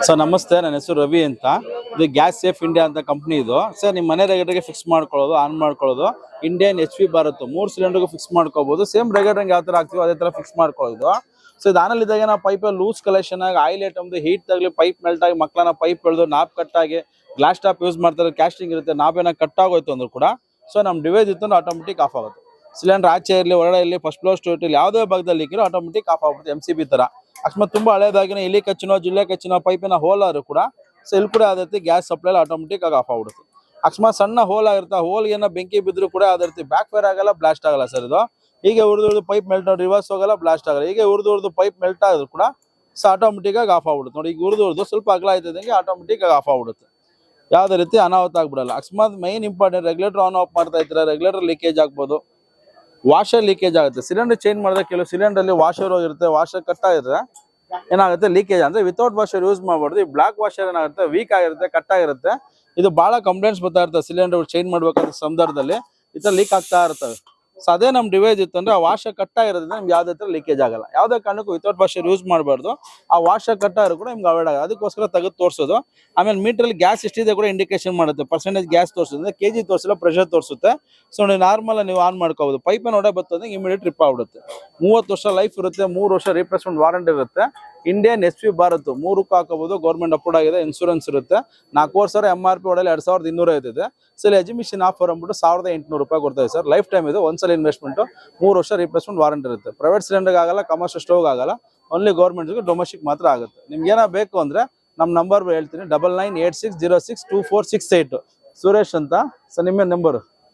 Sir ನಮಸ್ತೆ, ನನ್ನ ಹೆಸರು ರವಿ ಅಂತ. ಇದು ಗ್ಯಾಸ್ ಸೇಫ್ ಇಂಡಿಯಾ ಅಂತ ಕಂಪ್ನಿ ಇದು. ಸರ್ ನಿಮ್ಮ ಮನೆ ರೆಗ್ಯುಲೇಟರ್ಗೆ ಫಿಕ್ಸ್ ಮಾಡ್ಕೊಳ್ಳೋದು, ಆನ್ ಮಾಡ್ಕೊಳ್ಳೋದು, ಇಂಡಿಯನ್ HP ಭಾರತ್ 3 ಸಿಲಿಂಡರ್ಗೂ ಫಿಕ್ಸ್ ಮಾಡ್ಕೋಬಹುದು. ಸೇಮ್ ರೆಗ್ಯುಲೇಟರ್ ಯಾವ ತರ ಆಗ್ತೀವೋ ಅದೇ ತರ ಫಿಕ್ಸ್ ಮಾಡ್ಕೊಳ್ಳೋದು. ಸೊ ಇದು ಆನಲ್ಲಿ ಇದ್ದಾಗ ನಾವು ಪೈಪ್ ಲೂಸ್ ಕಲೆಕ್ಷನ್ ಆಗಿ ಆಯಿಲ್ ಐಟಮ್ದು ಹೀಟ್ ತಗಲಿ, ಪೈಪ್ ಮೆಲ್ಟ್ ಆಗಿ ಮಕ್ಕಳನ್ನ ಪೈಪ್ ಎಳೆದು ನಾಪ್ ಕಟ್ ಆಗಿ ಗ್ಲಾಸ್ ಟಾಪ್ ಯೂಸ್ ಮಾಡ್ತಾರೆ, ಕ್ಯಾಸ್ಟಿಂಗ್ ಇರುತ್ತೆ, ನಾಬೇನ ಕಟ್ ಆಗೋಯ್ತು ಅಂದ್ರೂ ಕೂಡ ಸೊ ನಮ್ಮ ಡಿವೈಸ್ ಇತ್ತು ಅಂದ್ರೆ ಆಟೋಮೆಟಿಕ್ ಆಫ್ ಆಗುತ್ತೆ. ಸಿಲಿಂಡರ್ ಆಚೆ ಇರಲಿ ಹೊರಗಡೆ ಇರಲಿ, ಫಸ್ಟ್ ಫ್ಲೋರ್ ಸ್ಟೋರ್ ಇರಲಿ, ಯಾವುದೇ ಭಾಗದಲ್ಲಿ ಇರೋ ಆಟೋಮೆಟಿಕ್ ಆಫ್ ಆಗುತ್ತೆ. MCB ತರ. ಅಕಸ್ಮಾತ್ ತುಂಬಾ ಹಳೇದಾಗಿನ ಇಲಿ ಕಚ್ಚಿನೋ ಜಿಲ್ಲೆ ಕಚ್ಚಿನೋ ಪೈಪಿನ ಹೋಲ್ ಆದ್ರೂ ಕೂಡ ಸೊ ಇಲ್ಲಿ ಕೂಡ ಅದೇ ರೀತಿ ಗ್ಯಾಸ್ ಸಪ್ಲೈ ಆಟೋಮೆಟಿಕ್ ಆಗಿ ಆಫ್ ಆಗ್ಬಿಡುತ್ತೆ. ಅಕಸ್ಮಾತ್ ಸಣ್ಣ ಹೋಲ್ ಆಗಿರುತ್ತೆ, ಹೋಲ್ಗೆ ಏನೋ ಬೆಂಕಿ ಬಿದ್ದರೂ ಕೂಡ ಅದೇ ರೀತಿ ಬ್ಯಾಕ್ ಫೈರ್ ಆಗಲ್ಲ, ಬ್ಲಾಸ್ಟ್ ಆಗಲ್ಲ ಸರ್. ಇದು ಹೀಗೆ ಉರಿದು ಪೈಪ್ ಮೆಲ್ಟ್ ನೋಡಿ, ರಿವರ್ಸ್ ಹೋಗಲ್ಲ, ಬ್ಲಾಸ್ಟ್ ಆಗಲ್ಲ. ಹೀಗೆ ಉರಿದು ಪೈಪ್ ಮೆಲ್ಟ್ ಆದ್ರೂ ಕೂಡ ಸೊ ಆಟೋಮೆಟಿಕ್ ಆಗಿ ಆಫ್ ಆಗ್ಬಿಡುತ್ತೆ. ನೋಡಿ ಈಗ ಉರಿದು ಸ್ವಲ್ಪ ಅಗಲ ಆಯ್ತದಂಗೆ ಆಟೋಮೆಟಿಕ್ ಆಗಿ ಆಫ್ ಆಗ್ಬಿಡುತ್ತೆ. ಯಾವುದೇ ರೀತಿ ಅನಾಹುತ ಆಗ್ಬಿಡಲ್ಲ. ಅಕಸ್ಮಾತ್ main important, regulator on off ಮಾಡ್ತಾ ಇದ್ರೆ ರೆಗ್ಯುಲೇಟರ್ ಲೀಕೇಜ್ ಆಗ್ಬೋದು, ವಾಷರ್ ಲೀಕೇಜ್ ಆಗುತ್ತೆ. ಸಿಲಿಂಡರ್ ಚೇಂಜ್ ಮಾಡಿದ್ರೆ ಕೆಲವು ಸಿಲಿಂಡರ್ ಅಲ್ಲಿ ವಾಷರ್ ಹೋಗಿರುತ್ತೆ, ವಾಷರ್ ಕಟ್ ಆಗಿದ್ರೆ ಏನಾಗುತ್ತೆ ಲೀಕೇಜ್. ಅಂದ್ರೆ ವಿತೌಟ್ ವಾಷರ್ ಯೂಸ್ ಮಾಡಬಾರ್ದು. ಈ ಬ್ಲಾಕ್ ವಾಷರ್ ಏನಾಗುತ್ತೆ ವೀಕ್ ಆಗಿರುತ್ತೆ, ಕಟ್ ಆಗಿರುತ್ತೆ. ಇದು ಬಹಳ ಕಂಪ್ಲೇಂಟ್ಸ್ ಬರ್ತಾ ಇರ್ತದೆ ಸಿಲಿಂಡರ್ ಚೇಂಜ್ ಮಾಡ್ಬೇಕಾದ ಸಂದರ್ಭದಲ್ಲಿ ಈ ತರ ಲೀಕ್ ಆಗ್ತಾ ಇರ್ತವೆ. ಸೊ ಅದೇ ನಮ್ಮ ಡಿವೈಸ್ ಇತ್ತು ಅಂದ್ರೆ ಆ ವಾಷರ್ ಕಟ್ ಆಗಿರೋದ್ರಿಂದ ನಿಮ್ಗೆ ಯಾವುದೇ ತರ ಲೀಕೇಜ್ ಆಗಲ್ಲ. ಯಾವುದೇ ಕಾರಣಕ್ಕೂ ವಿತೌಟ್ ವಾಷರ್ ಯೂಸ್ ಮಾಡಬಾರ್ದು. ಆ ವಾಷರ್ ಕಟ್ ಆಗಿರೋ ಕೂಡ ನಿಮ್ಗೆ ಅವಾಯ್ಡ್ ಆಗಲ್ಲ. ಅದಕ್ಕೋಸ್ಕರ ತೆಗೆದು ತೋರಿಸೋದು. ಆಮೇಲೆ ಮೀಟರ್ ಗ್ಯಾಸ್ ಎಷ್ಟಿದೆ ಕೂಡ ಇಂಡಿಕೇಶನ್ ಮಾಡುತ್ತೆ, ಪರ್ಸೆಂಟೇಜ್ ಗ್ಯಾಸ್ ತೋರಿಸುತ್ತೆ, ಕೆಜಿ ತೋರಿಸಲ್ಲ, ಪ್ರೆಷರ್ ತೋರಿಸುತ್ತೆ. ಸೊ ನೀವು ನಾರ್ಮಲ್ ನೀವು ಆನ್ ಮಾಡ್ಕೋಬಹುದು. ಪೈಪ್ ನೋಡೇ ಬರ್ತದೆ, ಇಮಿಡಿಯೇಟ್ ಟ್ರಿಪ್ ಆಗ್ಬಿಡುತ್ತೆ. 30 ವರ್ಷ ಲೈಫ್ ಇರುತ್ತೆ, 3 ವರ್ಷ ರಿಪ್ಲೇಸ್ಮೆಂಟ್ ವಾರಂಟಿ ಇರುತ್ತೆ. ಇಂಡಿಯನ್ HP ಭಾರತ್ 3ಕ್ಕೂ ಹಾಕೋಬಹುದು. ಗೌರ್ಮೆಂಟ್ ಅಪ್ರೂವ್ ಆಗಿದೆ, ಇನ್ಶೂರೆನ್ಸ್ ಇರುತ್ತೆ. 4 ವರ್ಷ MRP ಒಳಗೆ 2250 ಇದೆ. ಸೊ ಇಲ್ಲಿ ಎಜುಮಿಷನ್ ಆಫರ್ ಅಂದ್ಬಿಟ್ಟು 1800 ರೂಪಾಯಿ ಕೊಡ್ತಾರೆ ಸರ್. ಲೈಫ್ ಟೈಮ್ ಇದು, ಒಂದ್ಸಲ ಇನ್ವೆಸ್ಟ್ಮೆಂಟ್, 3 ವರ್ಷ ರಿಪ್ಲೇಸ್ಮೆಂಟ್ ವಾರಂಟಿ ಇರುತ್ತೆ. ಪ್ರೈವೇಟ್ ಸಿಲಿಂಡರ್ ಆಗಲ್ಲ, ಕಮರ್ಷಿಯಲ್ ಸ್ಟೋವ್ ಆಗಲ್ಲ, ಓನ್ಲಿ ಗೌರ್ಮೆಂಟ್ ಡೊಮೆಸ್ಟಿಕ್ ಮಾತ್ರ ಆಗುತ್ತೆ. ನಿಮ್ಗೆ ಏನೋ ಬೇಕು ಅಂದ್ರೆ ನಮ್ಮ ನಂಬರ್ ಹೇಳ್ತೀನಿ, 9986062468. ಸುರೇಶ್ ಅಂತ. ಸೊ ನಿಮ್ಮ ನಂಬರ್